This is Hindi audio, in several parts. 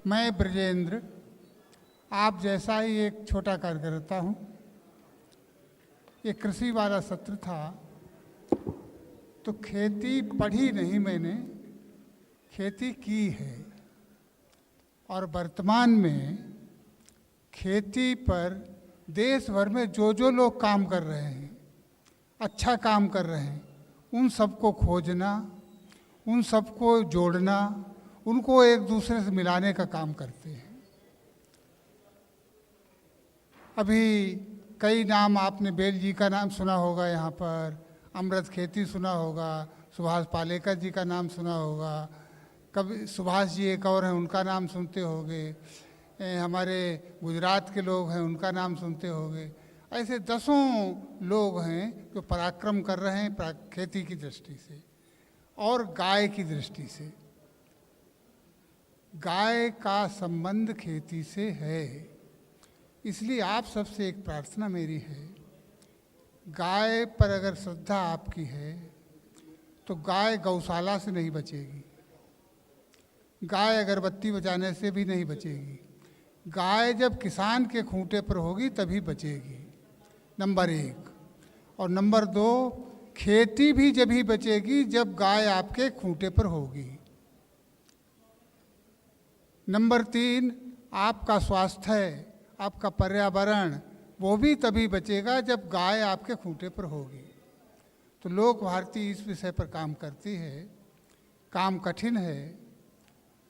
मैं ब्रजेंद्र आप जैसा ही एक छोटा कार्यकर्ता हूँ। ये कृषि वाला सत्र था, तो खेती पढ़ी नहीं मैंने, खेती की है। और वर्तमान में खेती पर देश भर में जो जो लोग काम कर रहे हैं, अच्छा काम कर रहे हैं, उन सबको खोजना, उन सबको जोड़ना, उनको एक दूसरे से मिलाने का काम करते हैं। अभी कई नाम आपने बेल जी का नाम सुना होगा, यहाँ पर अमृत खेती सुना होगा, सुभाष पालेकर जी का नाम सुना होगा, कभी सुभाष जी एक और हैं उनका नाम सुनते होंगे, हमारे गुजरात के लोग हैं उनका नाम सुनते होंगे। ऐसे दसों लोग हैं जो पराक्रम कर रहे हैं खेती की दृष्टि से और गाय की दृष्टि से। गाय का संबंध खेती से है, इसलिए आप सबसे एक प्रार्थना मेरी है, गाय पर अगर श्रद्धा आपकी है तो गाय गौशाला से नहीं बचेगी, गाय अगरबत्ती बजाने से भी नहीं बचेगी। गाय जब किसान के खूंटे पर होगी तभी बचेगी, नंबर एक। और नंबर दो, खेती भी जब ही बचेगी जब गाय आपके खूंटे पर होगी। नंबर तीन, आपका स्वास्थ्य, आपका पर्यावरण, वो भी तभी बचेगा जब गाय आपके खूंटे पर होगी। तो लोक भारती इस विषय पर काम करती है। काम कठिन है,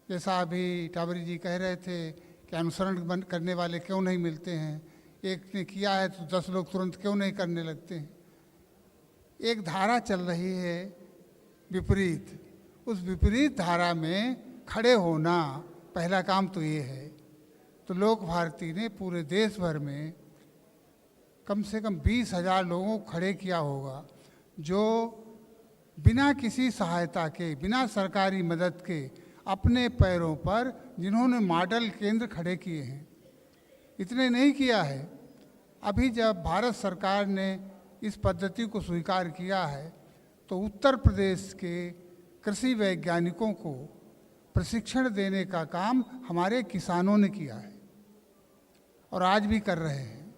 जैसा अभी टावरी जी कह रहे थे कि अनुसरण करने वाले क्यों नहीं मिलते हैं। एक ने किया है तो 10 लोग तुरंत क्यों नहीं करने लगते हैं। एक धारा चल रही है विपरीत, उस विपरीत धारा में खड़े होना पहला काम तो ये है। तो लोक भारती ने पूरे देश भर में कम से कम 20,000 लोगों को खड़े किया होगा, जो बिना किसी सहायता के, बिना सरकारी मदद के, अपने पैरों पर जिन्होंने मॉडल केंद्र खड़े किए हैं। इतने नहीं किया है, अभी जब भारत सरकार ने इस पद्धति को स्वीकार किया है तो उत्तर प्रदेश के कृषि वैज्ञानिकों को प्रशिक्षण देने का काम हमारे किसानों ने किया है और आज भी कर रहे हैं।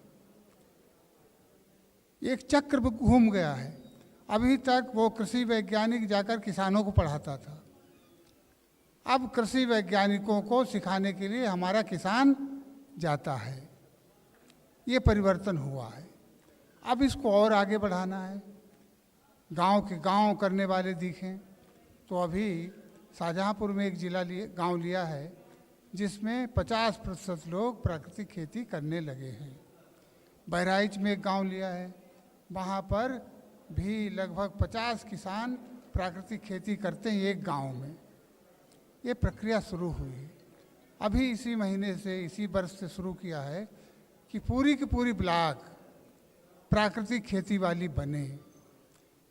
एक चक्र घूम गया है। अभी तक वो कृषि वैज्ञानिक जाकर किसानों को पढ़ाता था, अब कृषि वैज्ञानिकों को सिखाने के लिए हमारा किसान जाता है। ये परिवर्तन हुआ है। अब इसको और आगे बढ़ाना है, गांव के गांव करने वाले दिखें। तो अभी शाहजहाँपुर में एक गांव लिया है जिसमें 50% लोग प्राकृतिक खेती करने लगे हैं। बहराइच में एक गांव लिया है, वहाँ पर भी लगभग 50 किसान प्राकृतिक खेती करते हैं एक गांव में। ये प्रक्रिया शुरू हुई है। अभी इसी महीने से, इसी वर्ष से शुरू किया है कि पूरी की पूरी ब्लॉक प्राकृतिक खेती वाली बने,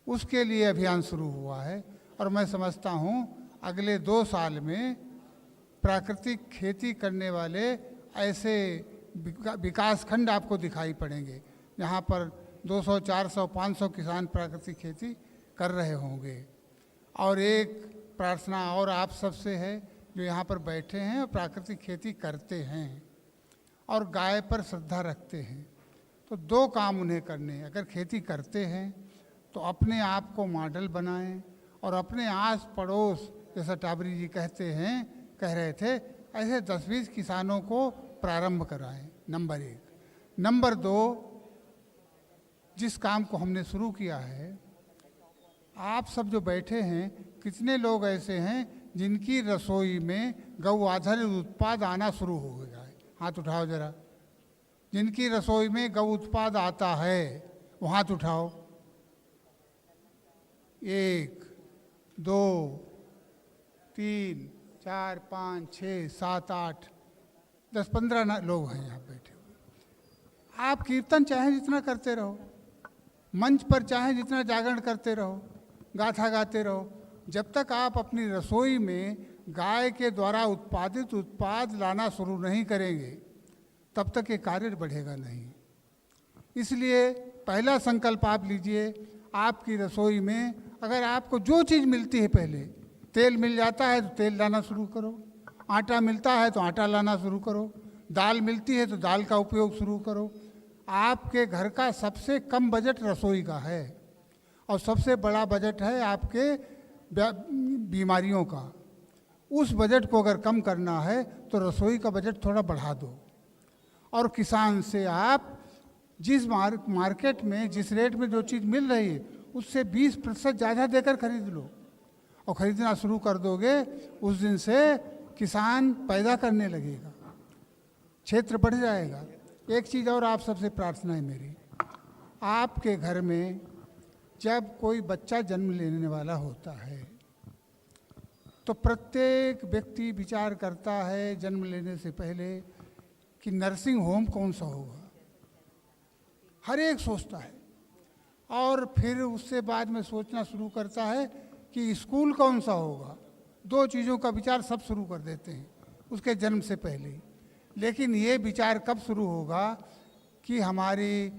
उसके लिए अभियान शुरू हुआ है। और मैं समझता हूँ अगले 2 साल में प्राकृतिक खेती करने वाले ऐसे विकास खंड आपको दिखाई पड़ेंगे जहाँ पर 200, 400, 500 किसान प्राकृतिक खेती कर रहे होंगे। और एक प्रार्थना और आप सबसे है जो यहाँ पर बैठे हैं और प्राकृतिक खेती करते हैं और गाय पर श्रद्धा रखते हैं, तो 2 काम उन्हें करने हैं। अगर खेती करते हैं तो अपने आप को मॉडल बनाएं और अपने आस पड़ोस, जैसा टाबरी जी कह रहे थे, ऐसे 10-20 किसानों को प्रारंभ कराएं, नंबर 1। नंबर 2, जिस काम को हमने शुरू किया है, आप सब जो बैठे हैं, कितने लोग ऐसे हैं जिनकी रसोई में गौ आधारित उत्पाद आना शुरू हो गया है? हाथ उठाओ जरा। जिनकी रसोई में गौ उत्पाद आता है वो हाथ उठाओ। 1, 2, 3, 4, 5, 6, 7, 8, 10, 15 लोग हैं यहाँ बैठे हुए। आप कीर्तन चाहे जितना करते रहो, मंच पर चाहे जितना जागरण करते रहो, गाथा गाते रहो, जब तक आप अपनी रसोई में गाय के द्वारा उत्पादित उत्पाद लाना शुरू नहीं करेंगे तब तक ये कार्य बढ़ेगा नहीं। इसलिए पहला संकल्प आप लीजिए, आपकी रसोई में अगर आपको जो चीज़ मिलती है, पहले तेल मिल जाता है तो तेल लाना शुरू करो, आटा मिलता है तो आटा लाना शुरू करो, दाल मिलती है तो दाल का उपयोग शुरू करो। आपके घर का सबसे कम बजट रसोई का है और सबसे बड़ा बजट है आपके बीमारियों का। उस बजट को अगर कम करना है तो रसोई का बजट थोड़ा बढ़ा दो और किसान से आप जिस मार्केट में जिस रेट में जो चीज़ मिल रही है उससे 20% ज़्यादा देकर खरीद लो और ख़रीदना शुरू कर दोगे, उस दिन से किसान पैदा करने लगेगा, क्षेत्र बढ़ जाएगा। एक चीज़ और आप सबसे प्रार्थना है मेरी, आपके घर में जब कोई बच्चा जन्म लेने वाला होता है तो प्रत्येक व्यक्ति विचार करता है जन्म लेने से पहले कि नर्सिंग होम कौन सा होगा, हर एक सोचता है। और फिर उससे बाद में सोचना शुरू करता है कि स्कूल कौन सा होगा। दो चीज़ों का विचार सब शुरू कर देते हैं उसके जन्म से पहले ही। लेकिन ये विचार कब शुरू होगा कि हमारी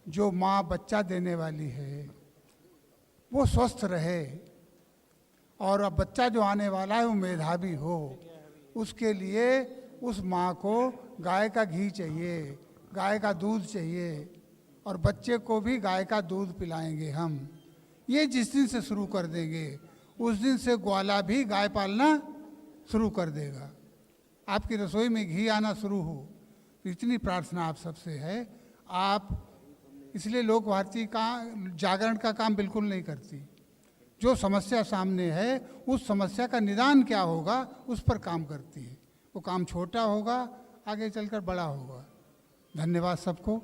जो माँ बच्चा देने वाली है वो स्वस्थ रहे और अब बच्चा जो आने वाला है वो मेधावी हो। उसके लिए उस माँ को गाय का घी चाहिए, गाय का दूध चाहिए और बच्चे को भी गाय का दूध पिलाएंगे हम। ये जिस दिन से शुरू कर देंगे उस दिन से ग्वाला भी गाय पालना शुरू कर देगा, आपकी रसोई में घी आना शुरू हो। तो इतनी प्रार्थना आप सबसे है। आप इसलिए लोक भारती का जागरण का काम बिल्कुल नहीं करती। जो समस्या सामने है उस समस्या का निदान क्या होगा उस पर काम करती है। वो काम छोटा होगा, आगे चलकर बड़ा होगा। धन्यवाद सबको।